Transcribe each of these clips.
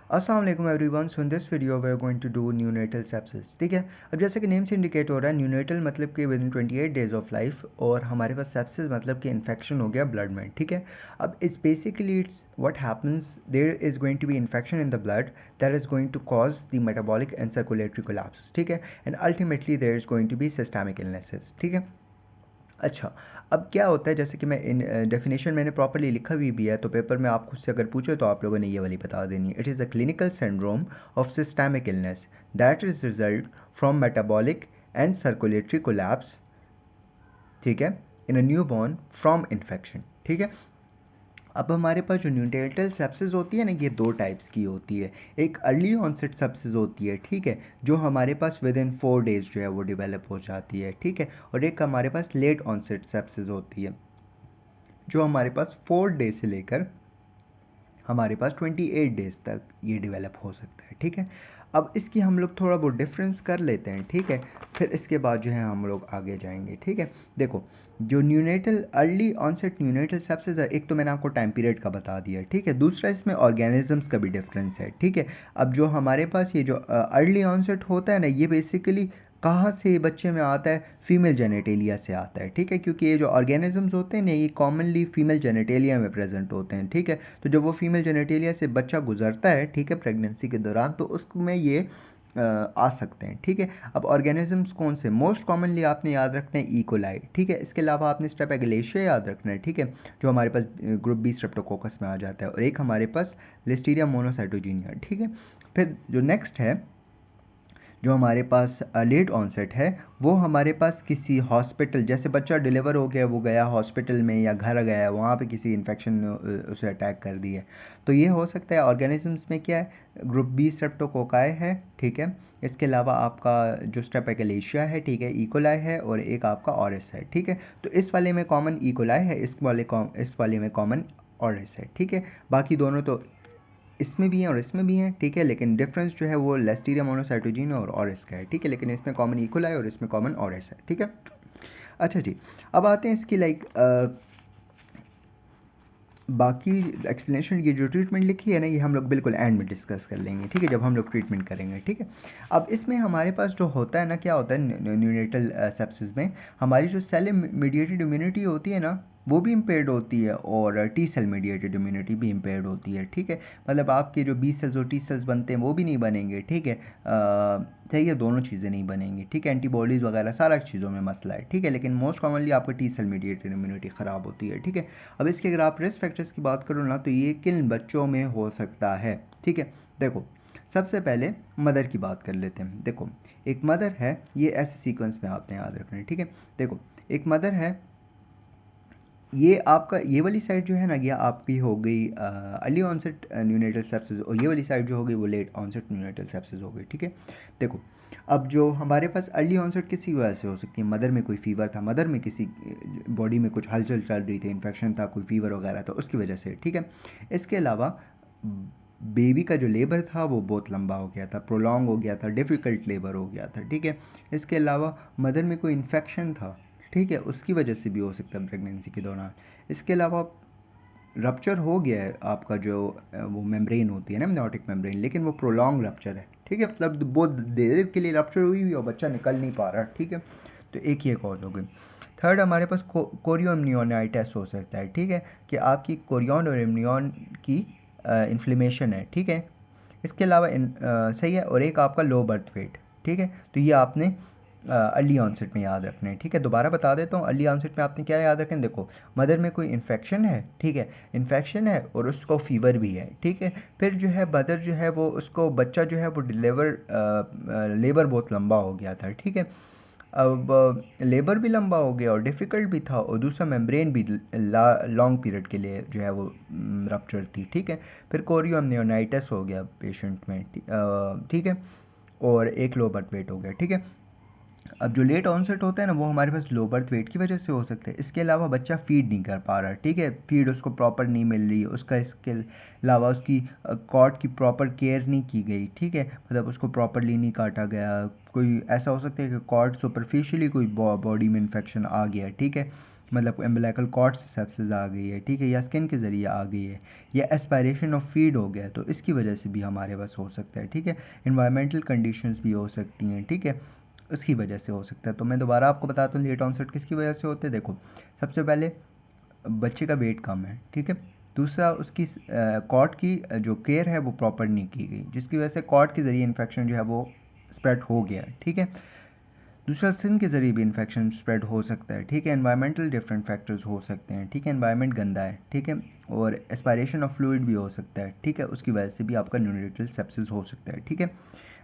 अस्सलाम वालेकुम everyone. So in this video we are going to do neonatal sepsis. ठीक है, अब जैसे कि नेम से इंडिकेट हो रहा है, न्यूनेटल मतलब कि with in 28 days of life, और हमारे पास सेप्सिस मतलब कि इन्फेक्शन हो गया ब्लड में। ठीक है, अब it's basically it's what happens, there is going to be infection in the blood that is going to cause the metabolic and circulatory collapse. ठीक है, and ultimately there is going to be systemic illnesses. ठीक है, अच्छा, अब क्या होता है, जैसे कि मैं इन डेफिनेशन मैंने प्रॉपरली लिखा हुई भी है, तो पेपर में आप खुद से अगर पूछो तो आप लोगों ने ये वाली बता देनी है। It is a clinical syndrome of systemic illness that is result from metabolic and circulatory collapse, ठीक है, in a newborn from infection. ठीक है, अब हमारे पास जो न्यूनेटल सेप्सिस होती है ना, ये दो टाइप्स की होती है। एक अर्ली ऑनसेट सेप्सिस होती है, ठीक है, जो हमारे पास विद इन 4 डेज जो है वो डेवलप हो जाती है। ठीक है, और एक हमारे पास लेट ऑनसेट सेप्सिस होती है, जो हमारे पास 4 डेज से लेकर हमारे पास 28 डेज तक ये डेवलप हो सकता है। ठीक है, अब इसकी हम लोग थोड़ा बहुत डिफरेंस कर लेते हैं। ठीक है, फिर इसके बाद जो है हम लोग आगे जाएंगे। ठीक है, देखो, जो neonatal early onset neonatal sepsis है, एक तो मैंने आपको टाइम पीरियड का बता दिया। ठीक है, दूसरा इसमें ऑर्गेनिजम्स का भी डिफरेंस है। ठीक है, अब जो हमारे पास ये जो अर्ली ऑनसेट होता है ना, ये बेसिकली कहाँ से बच्चे में आता है? फीमेल जेनेटेलिया से आता है। ठीक है, क्योंकि ये जो ऑर्गेनिजम्स होते हैं ना, ये कॉमनली फीमेल जेनेटेलिया में प्रेजेंट होते हैं। ठीक है, तो जब वो फीमेल जेनेटेलिया से बच्चा गुजरता है, ठीक है, प्रेगनेंसी के दौरान, तो उसमें ये आ सकते हैं। ठीक है, अब ऑर्गेनिजम्स कौन से? मोस्ट कॉमनली आपने याद रखना है इकोलाई। ठीक है, इसके अलावा आपने स्ट्रेप्टोगेलेशिया याद रखना है। ठीक है, जो हमारे पास ग्रुप बी स्ट्रेप्टोकोकस में आ जाता है, और एक हमारे पास लिस्टीरिया मोनोसाइटोजीनिया। ठीक है, फिर जो नेक्स्ट है, जो हमारे पास लेट ऑनसेट है, वो हमारे पास किसी हॉस्पिटल, जैसे बच्चा डिलीवर हो गया, वो गया हॉस्पिटल में या घर गया, वहाँ पे किसी इन्फेक्शन ने उसे अटैक कर दिया, तो ये हो सकता है। ऑर्गेनिजम्स में क्या है? ग्रुप बी स्ट्रेप्टोकोकाई है। ठीक है, इसके अलावा आपका जो स्ट्रेप्टोगेलेशिया है, ठीक है, इकोलाई है, और एक आपका ऑरिस है। ठीक है, तो इस वाले में कॉमन इकोलाई है, इस वाले में कॉमन ऑरिस है। ठीक है, बाकी दोनों तो इसमें भी हैं और इसमें भी हैं। ठीक है, लेकिन डिफरेंस जो है वो लिस्टीरिया मोनोसाइटोजीन और ऑरिस का है। ठीक है, लेकिन इसमें कॉमन इकोलाई और इसमें कॉमन ऑरिस है। ठीक है, अच्छा जी, अब आते हैं इसकी बाकी एक्सप्लेनेशन। ये जो ट्रीटमेंट लिखी है ना, ये हम लोग बिल्कुल एंड में डिस्कस कर लेंगे। ठीक है, जब हम लोग ट्रीटमेंट करेंगे। ठीक है, अब इसमें हमारे पास जो होता है ना, क्या होता है न्यूनेटल सेप्सिस में, हमारी जो सेल मीडिएटेड इम्यूनिटी होती है ना, वो भी इम्पेयर्ड होती है, और टी सेल मीडिएटेड इम्यूनिटी भी इम्पेयर्ड होती है। ठीक है, मतलब आपके जो बी सेल्स और टी सेल्स बनते हैं वो भी नहीं बनेंगे। ठीक है, सही है, दोनों चीज़ें नहीं बनेंगी। ठीक है, एंटीबॉडीज़ वगैरह सारा चीज़ों में मसला है। ठीक है, लेकिन मोस्ट कॉमनली आपको टी सेल मीडिएटेड इम्यूनिटी ख़राब होती है। ठीक है, अब इसके अगर आप रिस्क फैक्टर्स की बात करो ना, तो ये किन बच्चों में हो सकता है? ठीक है, देखो, सबसे पहले मदर की बात कर लेते हैं। देखो, एक मदर है, ये ऐसे सीक्वेंस में आपने याद रखना है। ठीक है, देखो, एक मदर है, ये आपका ये वाली साइड जो है ना, ये आपकी हो गई अर्ली ऑनसेट न्यूनेटल सेप्सिस, और ये वाली साइड जो हो गई वो लेट ऑनसेट न्यूनेटल सेप्सिस हो गई। ठीक है, देखो, अब जो हमारे पास अर्ली ऑनसेट किसी वजह से हो सकती है, मदर में कोई फीवर था, मदर में किसी बॉडी में कुछ हलचल चल रही थी, इन्फेक्शन था, कोई फीवर वगैरह था, उसकी वजह से। ठीक है, इसके अलावा बेबी का जो लेबर था वो बहुत लंबा हो गया था, प्रोलॉन्ग हो गया था, डिफ़िकल्ट लेबर हो गया था। ठीक है, इसके अलावा मदर में कोई इन्फेक्शन था, ठीक है, उसकी वजह से भी हो सकता है प्रेगनेंसी के दौरान। इसके अलावा रप्चर हो गया है आपका जो वो मेम्ब्रेन होती है ना, एमनियोटिक मेम्ब्रेन, लेकिन वो प्रोलॉन्ग रप्चर है। ठीक है, मतलब बहुत देर के लिए रप्चर हुई हुई और बच्चा निकल नहीं पा रहा। ठीक है, तो एक ये कॉज हो गई। थर्ड, हमारे पास कोरियोमनियोनाइटिस हो सकता है। ठीक है, कि आपकी कोरियन और इम्नियन की इन्फ्लेमेशन है। ठीक है, इसके अलावा सही है, और एक आपका लो बर्थ वेट। ठीक है, तो ये आपने अर्ली ऑनसेट में याद रखना है। ठीक है, दोबारा बता देता हूँ, अर्ली ऑनसेट में आपने क्या याद रखना है? देखो, मदर में कोई इन्फेक्शन है, ठीक है, इन्फेक्शन है और उसको फीवर भी है। ठीक है, फिर जो है मदर जो है वो, उसको बच्चा जो है वो लेबर बहुत लंबा हो गया था। ठीक है, अब लेबर भी लंबा हो गया और डिफ़िकल्ट भी था, और दूसरा मेम्ब्रेन भी लॉन्ग पीरियड के लिए जो है वो रप्चर थी। ठीक है, फिर कोरियोमनियोनाइटिस हो गया पेशेंट में। ठीक है, और एक लो बर्थ वेट हो गया। ठीक है, अब जो लेट ऑनसेट होता है ना, वो हमारे पास लो बर्थ वेट की वजह से हो सकता है। इसके अलावा बच्चा फीड नहीं कर पा रहा। ठीक है, फीड उसको प्रॉपर नहीं मिल रही है, उसका इसके अलावा उसकी कॉर्ड की प्रॉपर केयर नहीं की गई। ठीक है, मतलब उसको प्रॉपरली नहीं काटा गया। कोई ऐसा हो सकता है कि कॉर्ड सुपरफिशियली कोई बॉडी में इन्फेक्शन आ गया। ठीक है, मतलब एम्बिलिकल कॉर्ड से सेप्सिस आ गई है, ठीक है, या स्किन के ज़रिए आ गई है, या एस्पायरेशन ऑफ फीड हो गया है, तो इसकी वजह से भी हमारे पास हो सकता है, ठीक है। इन्वायरमेंटल कंडीशंस भी हो सकती हैं, ठीक है, उसकी वजह से हो सकता है। तो मैं दोबारा आपको बताता हूँ लेट ऑनसेट किसकी वजह से होते हैं। देखो, सबसे पहले बच्चे का वेट कम है, ठीक है। दूसरा, उसकी कॉर्ड की जो केयर है वो प्रॉपर नहीं की गई, जिसकी वजह से कॉर्ड के ज़रिए इन्फेक्शन जो है वो स्प्रेड हो गया, ठीक है। दूसरा, स्किन के ज़रिए भी इन्फेक्शन स्प्रेड हो सकता है, ठीक है। एनवायरमेंटल डिफरेंट फैक्टर्स हो सकते हैं, ठीक है। एनवायरनमेंट गंदा है, ठीक है, और एस्पायरेशन ऑफ फ्लूइड भी हो सकता है, ठीक है, उसकी वजह से भी आपका न्यूनेटल सेप्सिस हो सकता है, ठीक है।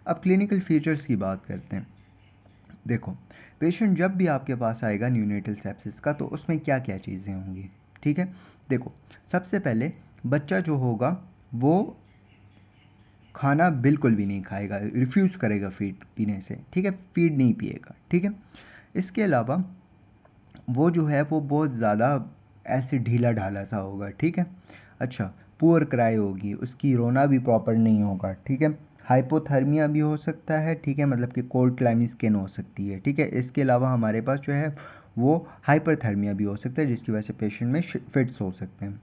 अब क्लिनिकल फीचर्स की बात करते हैं। देखो, पेशेंट जब भी आपके पास आएगा न्यूनेटल सेप्सिस का, तो उसमें क्या क्या चीज़ें होंगी, ठीक है। देखो, सबसे पहले बच्चा जो होगा वो खाना बिल्कुल भी नहीं खाएगा, रिफ्यूज़ करेगा फीड पीने से, ठीक है, फीड नहीं पिएगा, ठीक है। इसके अलावा वो जो है वो बहुत ज़्यादा ऐसे ढीला ढाला सा होगा, ठीक है। अच्छा, पुअर क्राई होगी, उसकी रोना भी प्रॉपर नहीं होगा, ठीक है। हाइपोथर्मिया भी हो सकता है, ठीक है, मतलब कि कोल्ड क्लाइमी स्किन हो सकती है, ठीक है। इसके अलावा हमारे पास जो है वो हाइपरथर्मिया भी हो सकता है, जिसकी वजह से पेशेंट में फिट्स हो सकते हैं।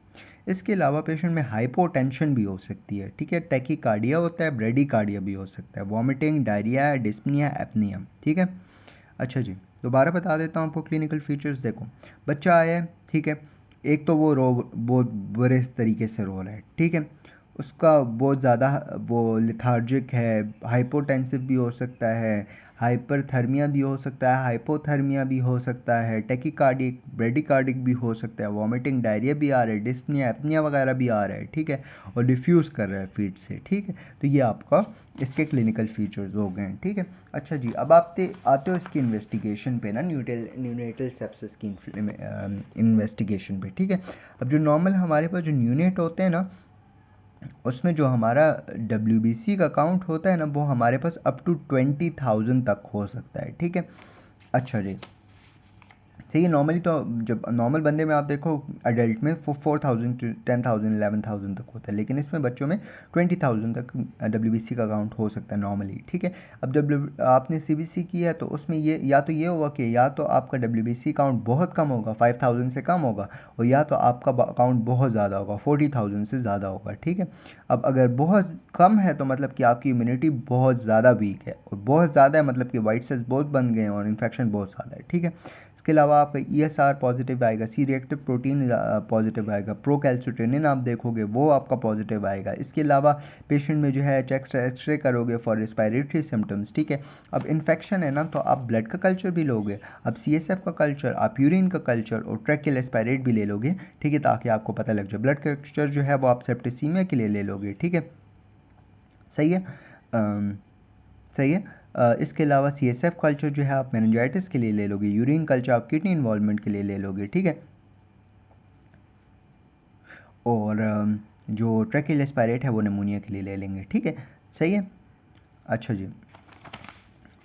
इसके अलावा पेशेंट में हाइपोटेंशन भी हो सकती है, ठीक है। टैकीकार्डिया होता है, ब्रेडीकार्डिया भी हो सकता है, वॉमिटिंग, डायरिया, डिस्पनिया, एपनिया, ठीक है। अच्छा जी, दोबारा बता देता हूँ आपको क्लिनिकल फीचर्स। देखो, बच्चा आया है, ठीक है, एक तो वो रो बहुत बुरे तरीके से रो रहा है, ठीक है, उसका बहुत ज़्यादा वो लिथार्जिक है, हाइपोटेंसिव भी हो सकता है, हाइपरथर्मिया भी हो सकता है, हाइपोथर्मिया भी हो सकता है, टेकीकार्डिक, ब्रेडिकार्डिक भी हो सकता है, वॉमिटिंग, डायरिया भी आ रहा है, डिस्पनिया, एपनिया वगैरह भी आ रहा है, ठीक है, और डिफ्यूज़ कर रहा है फीड से, ठीक है। तो ये आपका इसके क्लिनिकल फीचर्स हो गए हैं, ठीक है। अच्छा जी, अब आप आते हो इसकी इन्वेस्टिगेशन पे ना, न्यूनेटल सेप्सिस की इन्वेस्टिगेशन पे, ठीक है। अब जो नॉर्मल हमारे पास जो न्यूनेट होते हैं ना, उसमें जो हमारा WBC का काउंट होता है ना, वो हमारे पास अप टू 20,000 तक हो सकता है, ठीक है। अच्छा जी, सही है। नॉर्मली तो जब नॉर्मल बंदे में आप देखो, अडल्ट में 4,000 to 10,000 11,000 तक होता है, लेकिन इसमें बच्चों में 20,000 तक WBC का काउंट हो सकता है नॉर्मली, ठीक है। अब जब आपने CBC की है तो उसमें ये या तो ये होगा कि या तो आपका WBC काउंट बहुत कम होगा, 5,000 से कम होगा, और या तो आपका काउंट बहुत ज़्यादा होगा, 40,000 से ज़्यादा होगा, ठीक है। अब अगर बहुत कम है तो मतलब कि आपकी इम्यूनिटी बहुत ज़्यादा वीक है, और बहुत ज़्यादा है मतलब कि वाइट सेल्स बहुत बन गए हैं और इन्फेक्शन बहुत ज़्यादा है, ठीक है। इसके अलावा आपका ESR पॉजिटिव आएगा, सी रिएक्टिव प्रोटीन पॉजिटिव आएगा, प्रोकैल्सिटोनिन आप देखोगे वो आपका पॉजिटिव आएगा। इसके अलावा पेशेंट में जो है चेस्ट एक्सरे करोगे फॉर रिस्पायरेटरी सिम्टम्स, ठीक है। अब इन्फेक्शन है ना, तो आप ब्लड का कल्चर भी लोगे, अब CSF का कल्चर, आप यूरिन का कल्चर और ट्रैकियल एस्पायरेट भी ले लोगे, ठीक है, ताकि आपको पता लग जाए। ब्लड कल्चर जो है वो आप सेप्टिसीमिया के लिए ले लोगे, ठीक है, सही है। सही है। इसके अलावा CSF कल्चर जो है आप मेनिंजाइटिस के लिए ले लोगे, यूरिन कल्चर आप किडनी इन्वॉल्वमेंट के लिए ले लोगे, ठीक है। और जो ट्रैकियल एस्पायरेट है वो निमोनिया के लिए ले लेंगे, ठीक है, सही है। अच्छा जी,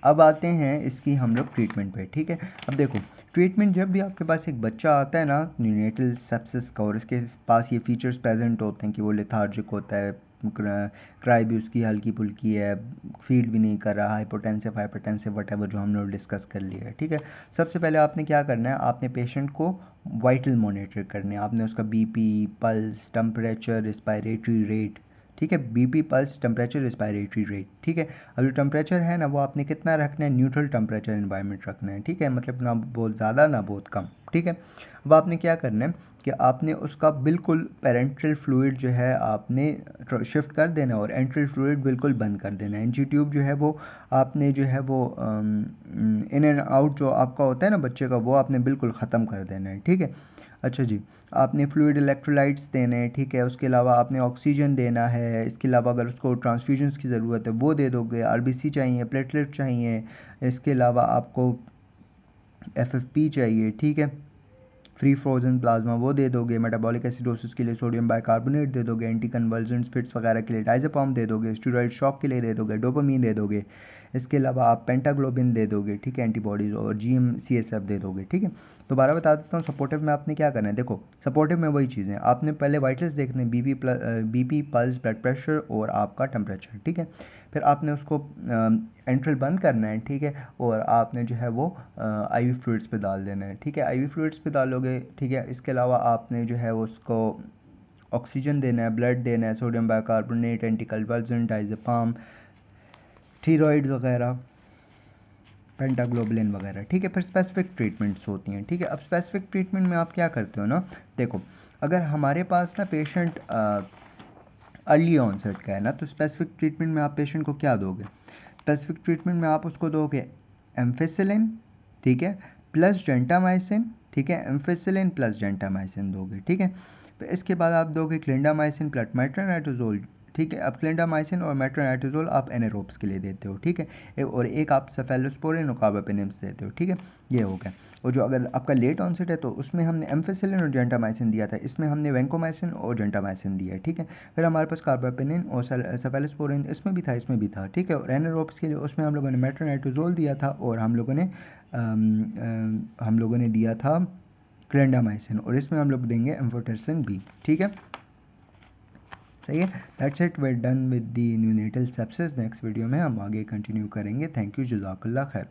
अब आते हैं इसकी हम लोग ट्रीटमेंट पे, ठीक है। अब देखो, ट्रीटमेंट जब भी आपके पास एक बच्चा आता है ना न्यूनेटल सेप्सिस का, और इसके पास ये फीचर्स प्रेजेंट होते हैं कि वो लेथार्जिक होता है, क्राई भी उसकी हल्की फुल्की है, फीड भी नहीं कर रहा, हाइपोटेंसिव वटेवर जो हम लोग डिस्कस कर लिया है, ठीक है। सबसे पहले आपने क्या करना है, आपने पेशेंट को वाइटल मॉनिटर करने हैं, आपने उसका BP, pulse, temperature, respiratory rate, ठीक है, BP, pulse, temperature, respiratory rate, ठीक है। अब जो टेम्परेचर है ना वो आपने कितना रखना है, न्यूट्रल टेम्परेचर एनवायरनमेंट रखना है, ठीक है, मतलब ना बहुत ज़्यादा ना बहुत कम, ठीक है। अब आपने क्या करना है कि आपने उसका बिल्कुल पेरेंट्रल फ्लूइड जो है आपने शिफ्ट कर देना है, और एंट्रल फ्लूइड बिल्कुल बंद कर देना है। एनजी ट्यूब जो है वो आपने जो है वो इन एंड आउट जो आपका होता है ना बच्चे का, वो आपने बिल्कुल ख़त्म कर देना है, ठीक है। अच्छा जी, आपने फ्लूइड इलेक्ट्रोलाइट्स देने हैं, ठीक है। उसके अलावा आपने ऑक्सीजन देना है। इसके अलावा अगर उसको ट्रांसफ्यूजन्स की ज़रूरत है वो दे दोगे, RBC चाहिए, प्लेटलेट चाहिए, इसके अलावा आपको FFP चाहिए, ठीक है, फ्री फ्रोजन प्लाज्मा वो दे दोगे, मेटाबॉलिक एसिडोसिस के लिए सोडियम बाइकार्बोनेट दे दोगे, एंटी कन्वर्जेंट्स फिट्स वगैरह के लिए डाइज़ेपाम दे दोगे, स्टेरॉइड शॉक के लिए दे दोगे, डोपामीन दे दोगे। इसके अलावा आप पेंटाग्लोबिन दे दोगे, ठीक है, एंटीबॉडीज़, और GM-CSF दे दोगे, ठीक है। दोबारा बता देता हूँ, सपोर्टिव में आपने क्या करना है। देखो, सपोर्टिव में वही चीज़ें आपने पहले वाइटल्स देखने हैं, BP, पल्स, ब्लड प्रेशर और आपका टेम्परेचर, ठीक है। फिर आपने उसको एंट्रल बंद करना है, ठीक है, और आपने जो है वो आईवी फ्लूइड्स पे डाल देना है, ठीक है, आईवी फ्लूइड्स पे डालोगे, ठीक है। इसके अलावा आपने जो है वो उसको ऑक्सीजन देना है, ब्लड देना है, सोडियम बाइकार्बोनेट, एंटीकन्वल्सेंट, डायज़ेपाम, थीरॉइड वगैरह, पेंटाग्लोबुलिन वगैरह, ठीक है। फिर स्पेसिफिक ट्रीटमेंट्स होती हैं, ठीक है। अब स्पेसिफिक ट्रीटमेंट में आप क्या करते हो ना, देखो अगर हमारे पास ना पेशेंट अर्ली ऑनसेट का है ना, तो स्पेसिफिक ट्रीटमेंट में आप पेशेंट को क्या दोगे? स्पेसिफिक ट्रीटमेंट में आप उसको दोगे एम्फिसिलिन, ठीक है, प्लस जेंटामाइसिन, ठीक है, एम्फिसिलिन प्लस जेंटामाइसिन दोगे, ठीक है। फिर इसके बाद आप दोगे क्लिंडामाइसिन प्लस मेट्रोनाइट्रोजोल, ठीक है। अब क्लिंडामाइसिन और मेट्रोनाइट्रोजोल आप एनारोब्स के लिए देते हो, ठीक है, और एक आप सेफेलोस्पोरिन और कार्बापेनिम्स देते हो, ठीक है, ये हो गया। और जो अगर आपका लेट ऑनसेट है तो उसमें हमने एम्फिसिलिन और जेंटामाइसिन दिया था, इसमें हमने वेंकोमाइसिन और जेंटामाइसिन दिया है, ठीक है। फिर हमारे पास कार्बापेनिन और सेफेलोस्पोरिन इसमें भी था, इसमें भी था, ठीक है। और एनारोब्स के लिए उसमें हम लोगों ने मेट्रोनाइट्रोजोल दिया था और हम लोगों ने दिया था क्लिंडामाइसिन, और इसमें हम लोग देंगे एम्फोटेरसिन बी, ठीक है, सही है। That's it, we're done with the neonatal sepsis. Next video में हम आगे कंटिन्यू करेंगे। थैंक यू, जज़ाकल्लाह खैर।